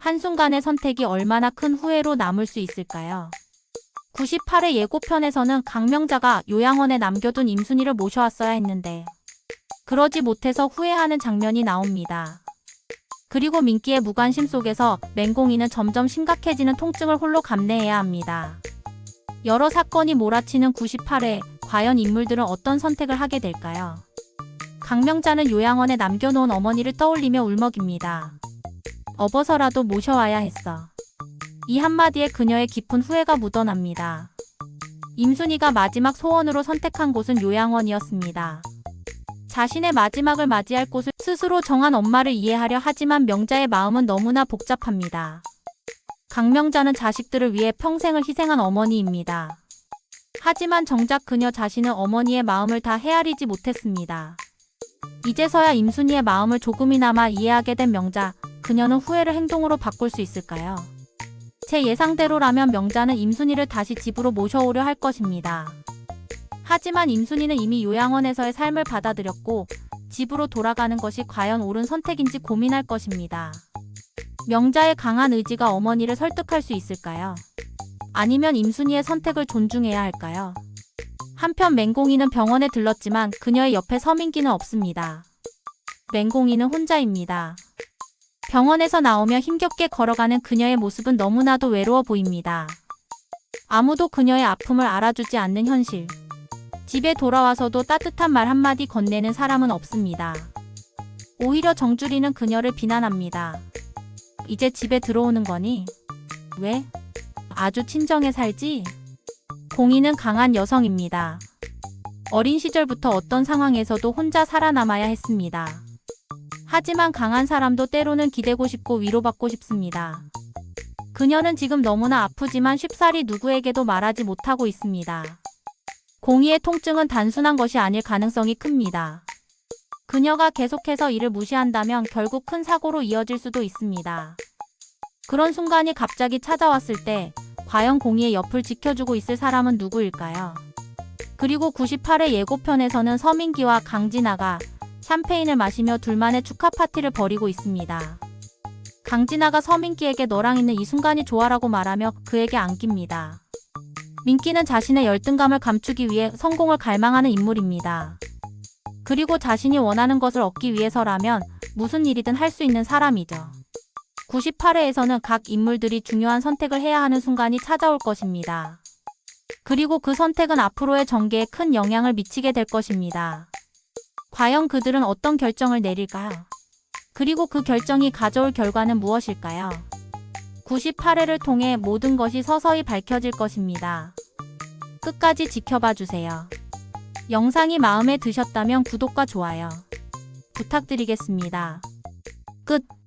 한순간의 선택이 얼마나 큰 후회로 남을 수 있을까요? 98회 예고편에서는 강명자가 요양원에 남겨둔 임순희를 모셔왔어야 했는데 그러지 못해서 후회하는 장면이 나옵니다. 그리고 민기의 무관심 속에서 맹공이는 점점 심각해지는 통증을 홀로 감내해야 합니다. 여러 사건이 몰아치는 98회, 과연 인물들은 어떤 선택을 하게 될까요? 강명자는 요양원에 남겨놓은 어머니를 떠올리며 울먹입니다. 업어서라도 모셔와야 했어. 이 한마디에 그녀의 깊은 후회가 묻어납니다. 임순희가 마지막 소원으로 선택한 곳은 요양원이었습니다. 자신의 마지막을 맞이할 곳을 스스로 정한 엄마를 이해하려 하지만 명자의 마음은 너무나 복잡합니다. 강명자는 자식들을 위해 평생을 희생한 어머니입니다. 하지만 정작 그녀 자신은 어머니의 마음을 다 헤아리지 못했습니다. 이제서야 임순희의 마음을 조금이나마 이해하게 된 명자, 그녀는 후회를 행동으로 바꿀 수 있을까요? 제 예상대로라면 명자는 임순희를 다시 집으로 모셔오려 할 것입니다. 하지만 임순희는 이미 요양원에서의 삶을 받아들였고 집으로 돌아가는 것이 과연 옳은 선택인지 고민할 것입니다. 명자의 강한 의지가 어머니를 설득할 수 있을까요? 아니면 임순희의 선택을 존중해야 할까요? 한편 맹공이는 병원에 들렀지만 그녀의 옆에 서민기는 없습니다. 맹공이는 혼자입니다. 병원에서 나오며 힘겹게 걸어가는 그녀의 모습은 너무나도 외로워 보입니다. 아무도 그녀의 아픔을 알아주지 않는 현실. 집에 돌아와서도 따뜻한 말 한마디 건네는 사람은 없습니다. 오히려 정주리는 그녀를 비난합니다. 이제 집에 들어오는 거니? 왜? 아주 친정에 살지? 공이는 강한 여성입니다. 어린 시절부터 어떤 상황에서도 혼자 살아남아야 했습니다. 하지만 강한 사람도 때로는 기대고 싶고 위로받고 싶습니다. 그녀는 지금 너무나 아프지만 쉽사리 누구에게도 말하지 못하고 있습니다. 공이의 통증은 단순한 것이 아닐 가능성이 큽니다. 그녀가 계속해서 이를 무시한다면 결국 큰 사고로 이어질 수도 있습니다. 그런 순간이 갑자기 찾아왔을 때 과연 공이의 옆을 지켜주고 있을 사람은 누구일까요? 그리고 98회 예고편에서는 서민기와 강진아가 샴페인을 마시며 둘만의 축하 파티를 벌이고 있습니다. 강진아가 서민기에게 너랑 있는 이 순간이 좋아라고 말하며 그에게 안깁니다. 민기는 자신의 열등감을 감추기 위해 성공을 갈망하는 인물입니다. 그리고 자신이 원하는 것을 얻기 위해서라면 무슨 일이든 할 수 있는 사람이죠. 98회에서는 각 인물들이 중요한 선택을 해야 하는 순간이 찾아올 것입니다. 그리고 그 선택은 앞으로의 전개에 큰 영향을 미치게 될 것입니다. 과연 그들은 어떤 결정을 내릴까요? 그리고 그 결정이 가져올 결과는 무엇일까요? 98회를 통해 모든 것이 서서히 밝혀질 것입니다. 끝까지 지켜봐 주세요. 영상이 마음에 드셨다면 구독과 좋아요 부탁드리겠습니다. 끝.